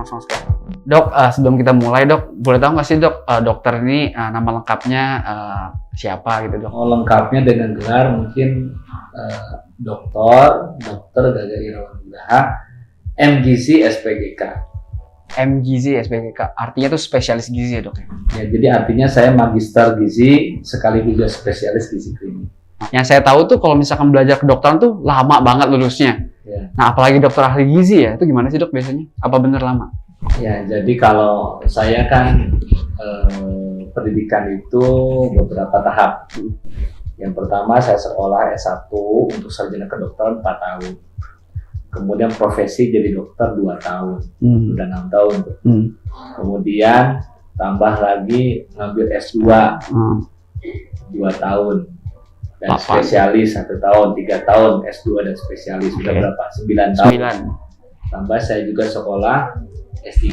langsung sekali. Dok, sebelum kita mulai dok, boleh tahu nggak sih dok, dokter ini nama lengkapnya siapa gitu dok? Oh, lengkapnya dengan gelar mungkin Dokter Gaga Irawan Nugraha, MGizi SPGK. MGizi SPGK, artinya tuh spesialis gizi ya dok? Ya, jadi artinya saya magister gizi sekaligus juga spesialis gizi klinik. Yang saya tahu tuh kalau misalkan belajar kedokteran tuh lama banget lulusnya. Ya. Nah, apalagi dokter ahli gizi ya, itu gimana sih dok biasanya? Apa bener lama? Ya, jadi kalau saya kan pendidikan itu beberapa tahap. Yang pertama saya sekolah S1 untuk sarjana kedokteran 4 tahun. Kemudian profesi jadi dokter 2 tahun. Udah 6 tahun tuh. Kemudian tambah lagi ngambil S2 2 tahun. Dan spesialis 1 tahun, 3 tahun S2 dan spesialis. Sudah berapa? 9 tahun. 9. Tambah saya juga sekolah S3.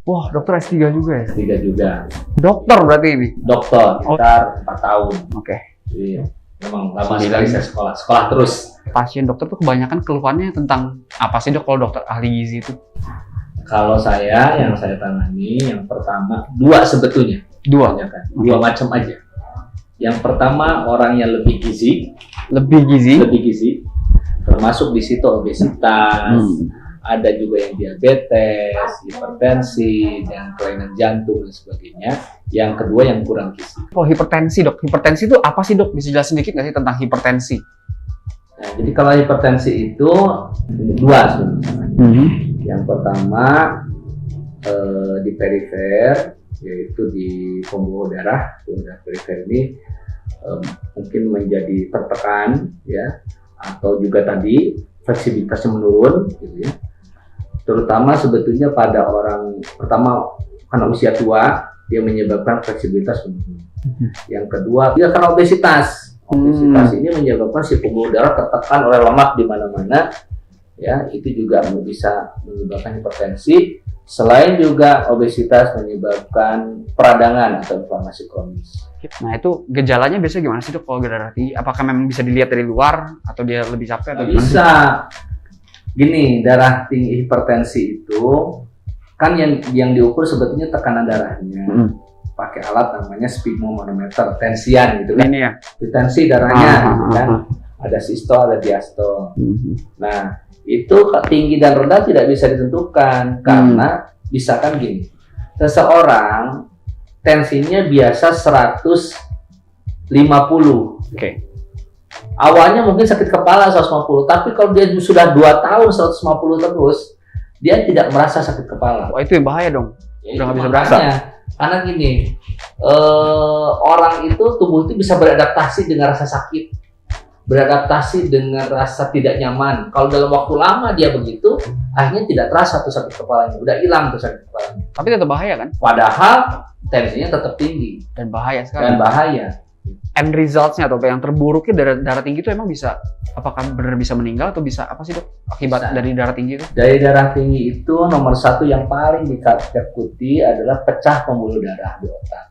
Wah, dokter S3 juga ya? S3 juga. Dokter berarti ini? Dokter, sekitar 4 tahun. Oke. Jadi memang lama sekali saya sekolah terus. Pasien dokter tuh kebanyakan keluhannya tentang apa sih dok kalau dokter ahli gizi itu? Kalau saya, yang saya tangani, yang pertama, 2 sebetulnya. 2? Kan? 2 macam aja. Yang pertama, orang yang lebih gizi. Lebih gizi? Termasuk di situ obesitas, ada juga yang diabetes, hipertensi, dan kelainan jantung dan sebagainya. Yang kedua yang kurang gizi. Oh, hipertensi dok. Hipertensi itu apa sih dok? Bisa jelasin dikit nggak sih tentang hipertensi? Nah, jadi kalau hipertensi itu 2 sebenarnya. Yang pertama di perifer, yaitu di pembuluh darah. Pembuluh darah perifer ini mungkin menjadi tertekan, ya, atau juga tadi fleksibilitasnya menurun, gitu ya. Terutama sebetulnya pada orang pertama karena usia tua, dia menyebabkan fleksibilitas menurun. Yang kedua, dia karena obesitas. Obesitas ini menyebabkan si pembuluh darah tertekan oleh lemak di mana-mana, ya, itu juga bisa menyebabkan hipertensi. Selain juga obesitas menyebabkan peradangan atau inflamasi kronis. Nah, itu gejalanya biasanya gimana sih dok kalau darah tinggi? Apakah memang bisa dilihat dari luar atau dia lebih capek atau gimana? Bisa. Gini, darah tinggi hipertensi itu kan yang diukur sebetulnya tekanan darahnya. Pakai alat namanya sphygmomanometer, tensian gitu kan. Ini ya. Tensi darahnya kan. Ada sistol, ada diastol. Nah, itu tinggi dan rendah tidak bisa ditentukan karena misalkan gini, seseorang tensinya biasa 150. Oke. Awalnya mungkin sakit kepala 150, tapi kalau dia sudah 2 tahun 150 terus, dia tidak merasa sakit kepala. Wah, itu yang bahaya dong. Udah nggak bisa berasa. Karena gini, orang itu, tubuh itu bisa beradaptasi dengan rasa sakit, beradaptasi dengan rasa tidak nyaman. Kalau dalam waktu lama dia begitu, akhirnya tidak terasa tuh sakit kepalanya, udah hilang tuh sakit kepalanya. Tapi tetap bahaya kan? Padahal tensinya tetap tinggi Dan bahaya sekali. dan bahaya. End results-nya atau yang terburuknya darah tinggi itu emang bisa, apakah benar bisa meninggal atau bisa apa sih dok akibat dari darah tinggi itu? Dari darah tinggi itu nomor 1 yang paling ditakuti adalah pecah pembuluh darah di otak.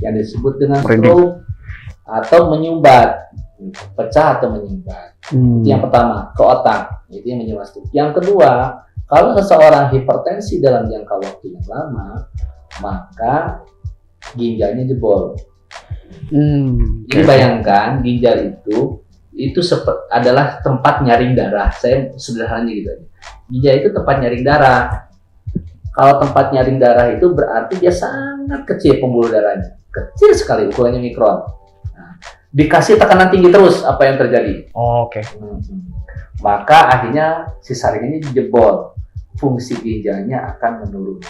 Yang disebut dengan stroke atau menyumbat. Pecah atau menyumbat. Itu yang pertama, ke otak. Itu yang menyebabkan stroke. Yang kedua, kalau seseorang hipertensi dalam jangka waktu yang lama, maka ginjalnya jebol. Jadi bayangkan ginjal itu adalah tempat nyaring darah. Saya sederhananya gitu aja. Ginjal itu tempat nyaring darah. Kalau tempat nyaring darah itu berarti dia sangat kecil pembuluh darahnya, kecil sekali, ukurannya mikron. Nah, dikasih tekanan tinggi terus, apa yang terjadi? Oke. Maka akhirnya si saringannya jebol, fungsi ginjalnya akan menurun.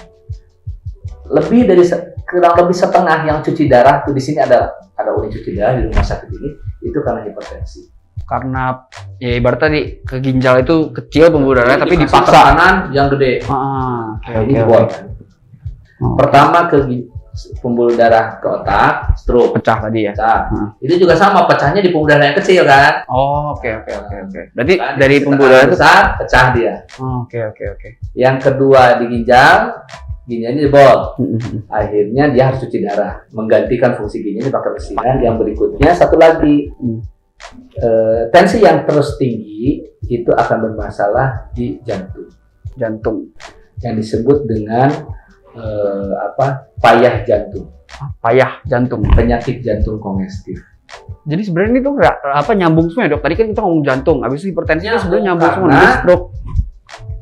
Kurang lebih setengah yang cuci darah tuh di sini ada unit cuci darah di rumah sakit ini itu karena hipertensi. Karena ya ibarat tadi ke ginjal itu kecil pembuluh darahnya tapi dipaksa tekanan yang gede. Ini jebol. Pertama ke pembuluh darah ke otak, stroke, pecah tadi ya. Itu juga sama, pecahnya di pembuluh darah yang kecil kan. Oke. Berarti kan dari pembuluh darah besar pecah dia. Oke. Yang kedua di ginjalnya jebol. Akhirnya dia harus cuci darah, menggantikan fungsi ginjalnya pakai mesin. Yang berikutnya satu lagi, tensi yang terus tinggi itu akan bermasalah di jantung. yang disebut dengan payah jantung. Payah jantung. Penyakit jantung kongestif. Jadi sebenarnya ini tuh nyambung semua ya dok. Tadi kan kita ngomong jantung, habis itu hipertensi itu sebenarnya nyambung semua. Karena stroke.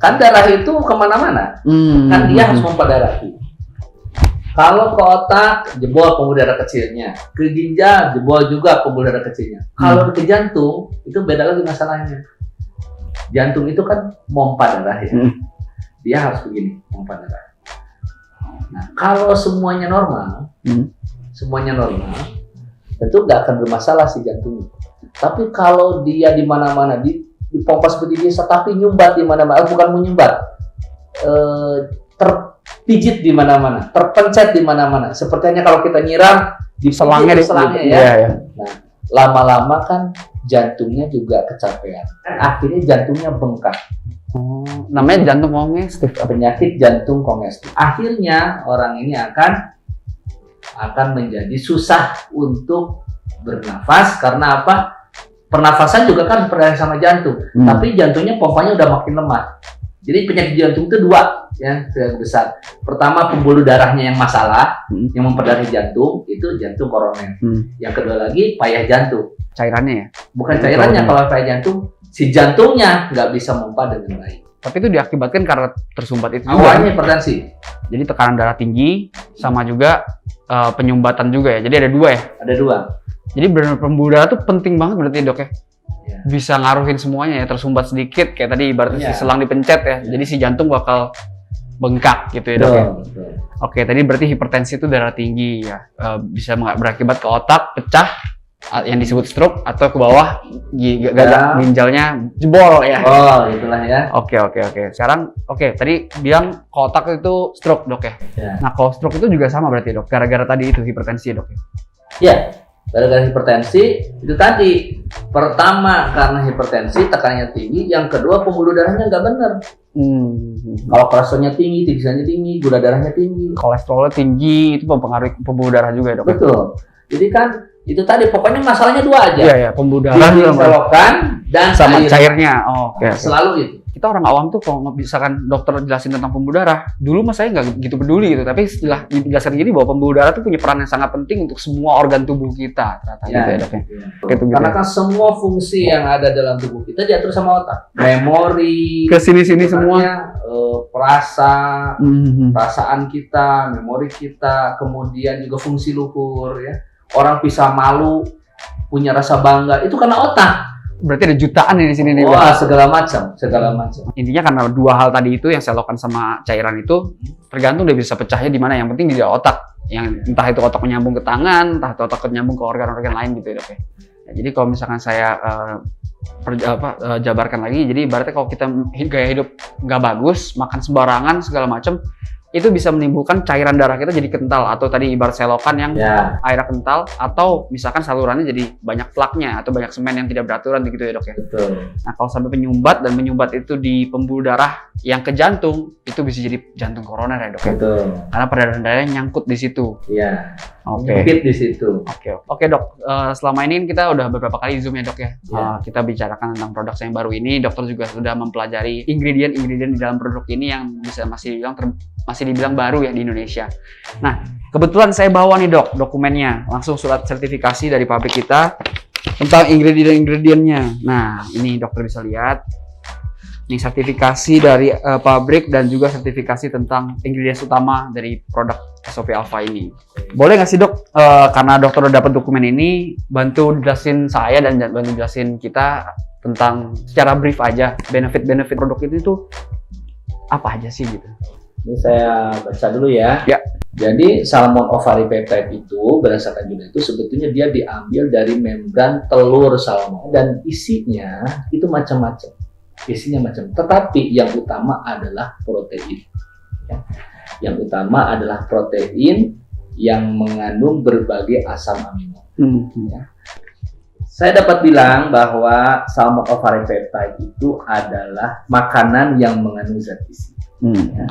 Kan darah itu kemana-mana, kan dia harus memompa darah. Kalau ke otak, jebol pembuluh darah kecilnya. Ke ginjal, jebol juga pembuluh darah kecilnya. Kalau ke jantung, itu beda lagi masalahnya. Jantung itu kan mompa darah ya. Dia harus begini, mompa darah. Nah, kalau semuanya normal, tentu nggak akan bermasalah si jantung. Tapi kalau dia di mana-mana dipompa seperti biasa, tapi nyumbat di mana-mana, bukan menyumbat, terpijit di mana-mana, terpencet di mana-mana. Sepertinya kalau kita nyiram di selangnya ya. Nah, lama-lama kan jantungnya juga kecapean. Akhirnya jantungnya bengkak. Namanya jantung kongestif. Penyakit jantung kongestif. Akhirnya orang ini akan menjadi susah untuk bernafas karena apa? Pernafasan juga kan berdaya sama jantung, tapi jantungnya pompanya udah makin lemah. Jadi penyakit jantung itu dua yang besar. Pertama pembuluh darahnya yang masalah, yang memperdarahi jantung, itu jantung koroner. Yang kedua lagi payah jantung. Cairannya ya? Bukan cairannya, kalau payah jantung, si jantungnya nggak bisa memompa dengan baik. Tapi itu diakibatkan karena tersumbat itu. Awalnya hipertensi. Jadi tekanan darah tinggi, sama juga penyumbatan juga ya. Jadi ada dua ya? Ada dua. Jadi benar pembuluh darah tuh penting banget berarti dok ya? Ya. Bisa ngaruhin semuanya ya, tersumbat sedikit kayak tadi ibaratnya si selang dipencet ya. Jadi si jantung bakal bengkak gitu ya dok ya? Betul. Oke, tadi berarti hipertensi itu darah tinggi ya. Bisa berakibat ke otak, pecah, yang disebut stroke, atau ke bawah ginjalnya jebol ya. Oh, itulah ya. Oke. Sekarang tadi bilang ke otak itu stroke dok ya. Nah kalau stroke itu juga sama berarti dok, gara-gara tadi itu hipertensi dok ya. Ya, gara-gara hipertensi itu tadi. Pertama karena hipertensi tekanannya tinggi, yang kedua pembuluh darahnya nggak benar. Kalau kolesterolnya tinggi, tinggisannya tinggi, gula darahnya tinggi, kolesterolnya tinggi, itu mempengaruhi pembuluh darah juga ya dok. Betul. Jadi kan itu tadi pokoknya masalahnya dua aja. Iya, pembuluh darah dan sama cairnya. Selalu gitu. Kita orang awam tuh kalau misalkan dokter jelasin tentang pembuluh darah, dulu mas saya nggak gitu peduli gitu, tapi setelah dijelaskan gini bahwa pembuluh darah tuh punya peran yang sangat penting untuk semua organ tubuh kita, ternyata gitu ya dok ya. Karena kan semua fungsi yang ada dalam tubuh kita diatur sama otak, memori, kesini-sini semua, perasaan kita, memori kita, kemudian juga fungsi luhur ya. Orang bisa malu, punya rasa bangga, itu karena otak. Berarti ada jutaan di sini nih. Wah, segala macam. Intinya karena dua hal tadi itu yang saya lakukan sama cairan itu tergantung dia bisa pecahnya di mana. Yang penting di otak. Yang entah itu otak menyambung ke tangan, entah itu otak menyambung ke organ-organ lain gitu ya dok ya. Jadi kalau misalkan saya jabarkan lagi, jadi ibaratnya kalau kita gaya hidup nggak bagus, makan sembarangan segala macam, itu bisa menimbulkan cairan darah kita jadi kental, atau tadi ibarat selokan yang airnya kental, atau misalkan salurannya jadi banyak plaknya atau banyak semen yang tidak beraturan gitu ya dok ya. Betul. Nah kalau sampai penyumbat itu di pembuluh darah yang ke jantung, itu bisa jadi jantung koroner ya dok ya. Betul. Karena perdarahan darahnya nyangkut di situ. Iya. Nyangkut di situ. Oke dok. Selama ini kita udah beberapa kali zoom ya dok ya. Kita bicarakan tentang produk yang baru ini. Dokter juga sudah mempelajari ingredient di dalam produk ini yang masih dibilang baru ya di Indonesia. Nah, kebetulan saya bawa nih dok dokumennya, langsung surat sertifikasi dari pabrik kita tentang ingredient-ingredientnya. Nah, ini dokter bisa lihat. Ini sertifikasi dari pabrik dan juga sertifikasi tentang ingredient utama dari produk SOP Alpha ini. Boleh nggak sih dok, karena dokter udah dapat dokumen ini, bantu jelasin saya dan bantu jelasin kita tentang secara brief aja benefit produk ini tuh apa aja sih gitu. Ini saya baca dulu ya. Ya. Jadi salmon ovary peptide itu berdasarkan judul itu sebetulnya dia diambil dari membran telur salmon dan isinya itu macam-macam. Tetapi yang utama adalah protein. Ya. Yang utama adalah protein yang mengandung berbagai asam amino. Ya. Saya dapat bilang bahwa salmon ovary peptide itu adalah makanan yang mengandung zat gizi. Ya.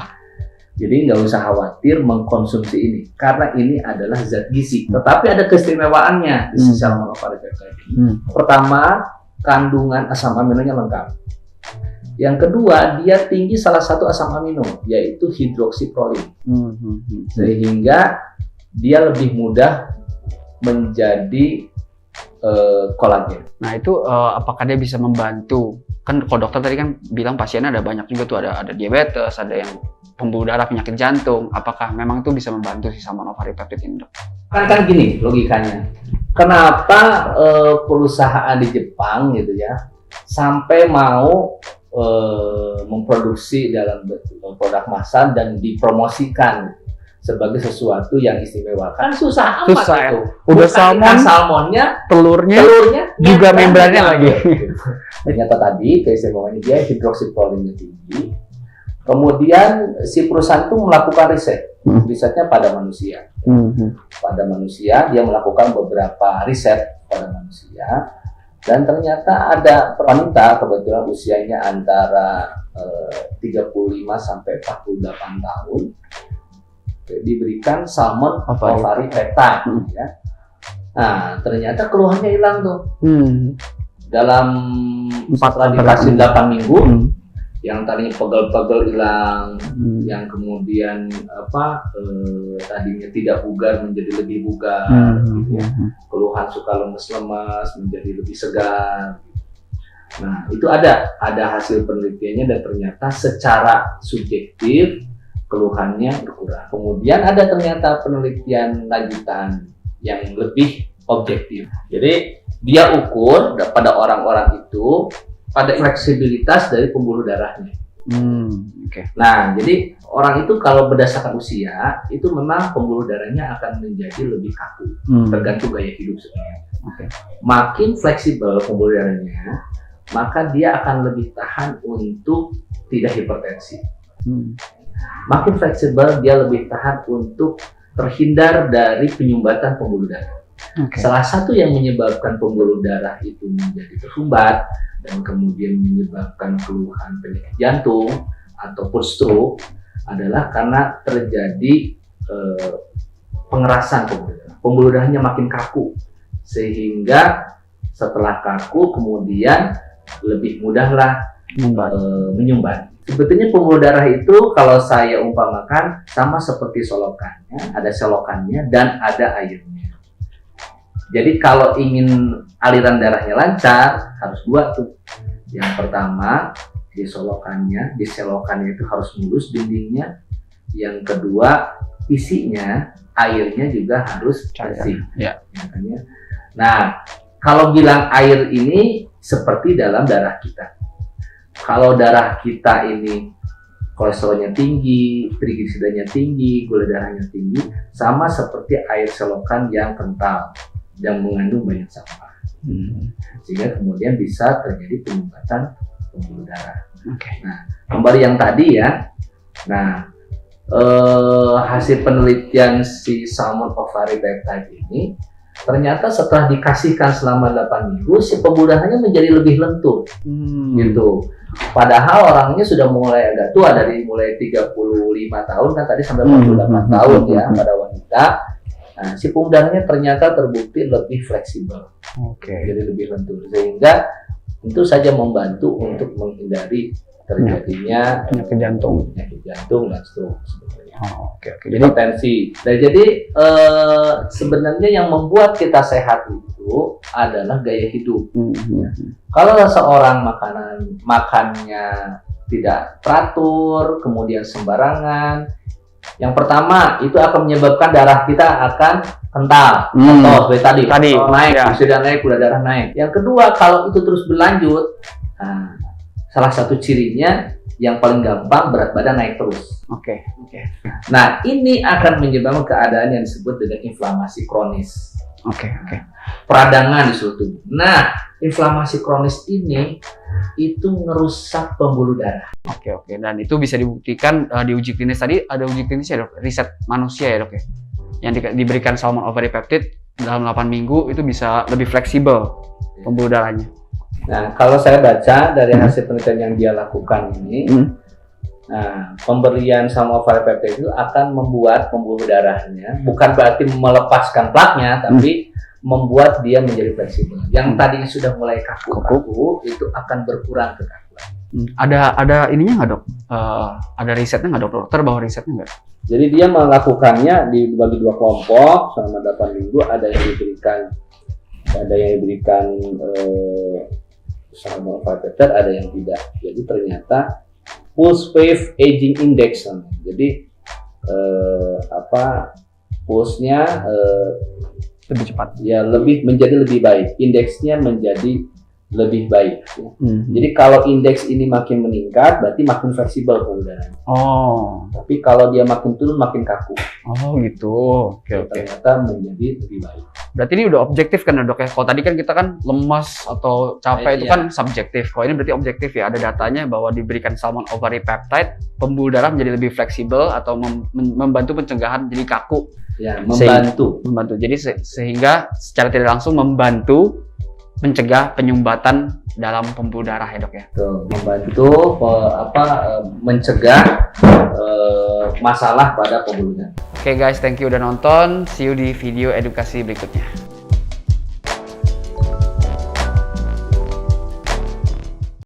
Jadi nggak usah khawatir mengkonsumsi ini, karena ini adalah zat gizi. Tetapi ada keistimewaannya di salmon ovary peptide ini. Pertama, kandungan asam aminonya lengkap. Yang kedua, dia tinggi salah satu asam amino, yaitu hidroksiprolin. Sehingga dia lebih mudah menjadi kolagen. Nah itu apakah dia bisa membantu? Kan kalau dokter tadi kan bilang pasiennya ada banyak juga tuh, ada diabetes, ada yang pembuluh darah, penyakit jantung. Apakah memang itu bisa membantu si salmon ovari peptide ini, dok? Kan gini logikanya. Kenapa perusahaan di Jepang gitu ya sampai mau memproduksi dalam produk massal dan dipromosikan sebagai sesuatu yang istimewa? Kan susah amat ya. itu. Udah salmonnya, telurnya juga membrannya lagi. Ternyata tadi keistimewaannya dia hidroksiprolinnya tinggi. Kemudian si perusahaan itu melakukan risetnya pada manusia. Pada manusia dia melakukan beberapa riset pada manusia, dan ternyata ada wanita kebetulan usianya antara 35 sampai 48 tahun diberikan salmon ovari peptide ya. Nah, ternyata keluhannya hilang tuh. Dalam setelah dikasih 8 minggu, yang tadinya pegel-pegel hilang, yang kemudian tadinya tidak bugar menjadi lebih bugar, gitu ya. Keluhan suka lemes-lemes menjadi lebih segar. Nah, itu ada hasil penelitiannya, dan ternyata secara subjektif keluhannya berkurang. Kemudian ada ternyata penelitian lanjutan yang lebih objektif. Jadi dia ukur pada orang-orang itu pada fleksibilitas dari pembuluh darahnya. Nah, jadi orang itu kalau berdasarkan usia itu memang pembuluh darahnya akan menjadi lebih kaku, tergantung gaya hidup sebenarnya. Makin fleksibel pembuluh darahnya, maka dia akan lebih tahan untuk tidak hipertensi. Makin fleksibel dia lebih tahan untuk terhindar dari penyumbatan pembuluh darah. Salah satu yang menyebabkan pembuluh darah itu menjadi tersumbat dan kemudian menyebabkan keluhan penyakit jantung ataupun stroke adalah karena terjadi pengerasan pembuluh darah. Pembuluh darahnya makin kaku, sehingga setelah kaku kemudian lebih mudahlah menyumbat. Sebetulnya pembuluh darah itu kalau saya umpamakan sama seperti solokannya, ada selokannya dan ada airnya. Jadi kalau ingin aliran darahnya lancar, harus dua tuh. Yang pertama, di selokannya itu harus mulus dindingnya. Yang kedua, isinya, airnya juga harus bersih. Nah, kalau bilang air ini seperti dalam darah kita. Kalau darah kita ini kolesterolnya tinggi, trigliseridanya tinggi, gula darahnya tinggi, sama seperti air selokan yang kental, yang mengandung banyak sampah, sehingga kemudian bisa terjadi penyumbatan pembuluh darah. Nah, kembali yang tadi ya. Nah, hasil penelitian si salmon ovari peptide ini ternyata setelah dikasihkan selama 8 minggu, si pembuluh darahnya menjadi lebih lentur, gitu. Padahal orangnya sudah mulai agak tua, dari mulai 35 tahun kan tadi sampai 48 tahun ya pada wanita. Nah, si pembuluh darahnya ternyata terbukti lebih fleksibel, jadi lebih lentur, sehingga tentu saja membantu untuk menghindari terjadinya penyakit jantung dan stroke sebetulnya. Jadi hipertensi. Dan jadi sebenarnya yang membuat kita sehat itu adalah gaya hidup. Kalau seorang makannya tidak teratur, kemudian sembarangan, yang pertama itu akan menyebabkan darah kita akan kental, atau seperti tadi naik, sudah naik, gula darah naik. Yang kedua, kalau itu terus berlanjut, salah satu cirinya yang paling gampang berat badan naik terus. Nah, ini akan menyebabkan keadaan yang disebut dengan inflamasi kronis. Peradangan di seluruh tubuh. Nah, inflamasi kronis ini itu ngerusak pembuluh darah. Dan itu bisa dibuktikan di uji klinis tadi, ada uji klinis ya, dok, riset manusia ya, dok ya, yang diberikan salmon ovari peptide dalam 8 minggu itu bisa lebih fleksibel pembuluh darahnya. Nah, kalau saya baca dari hasil penelitian yang dia lakukan ini, nah, pemberian salmon ovari peptide itu akan membuat pembuluh darahnya, bukan berarti melepaskan plaknya, tapi membuat dia menjadi fleksibel. Yang tadinya sudah mulai kaku-kaku itu akan berkurang kekakuan. Ada ininya nggak dok? Ada risetnya nggak dok? Dokter bawa risetnya nggak? Jadi dia melakukannya dibagi 2 kelompok selama 8 minggu. Ada yang diberikan salmon fighter, ada yang tidak. Jadi ternyata pulse wave aging index. Jadi pulse-nya Lebih cepat. ya menjadi lebih baik, indeksnya menjadi lebih baik. Ya. Jadi kalau indeks ini makin meningkat, berarti makin fleksibel pembuluh darahnya. Oh. Tapi kalau dia makin turun, makin kaku. Oh gitu. Oke. Ternyata menjadi lebih baik. Berarti ini udah objektif kan dok ya? Kalau tadi kan kita kan lemas atau capek itu Iya. kan subjektif. Kalau ini berarti objektif ya. Ada datanya bahwa diberikan salmon ovary peptide, pembuluh darah menjadi lebih fleksibel atau membantu pencegahan jadi kaku. Ya, membantu. Jadi sehingga secara tidak langsung membantu mencegah penyumbatan dalam pembuluh darah ya dok ya. Tuh, membantu mencegah masalah pada pembuluh darah. Oke guys, thank you udah nonton. See you di video edukasi berikutnya.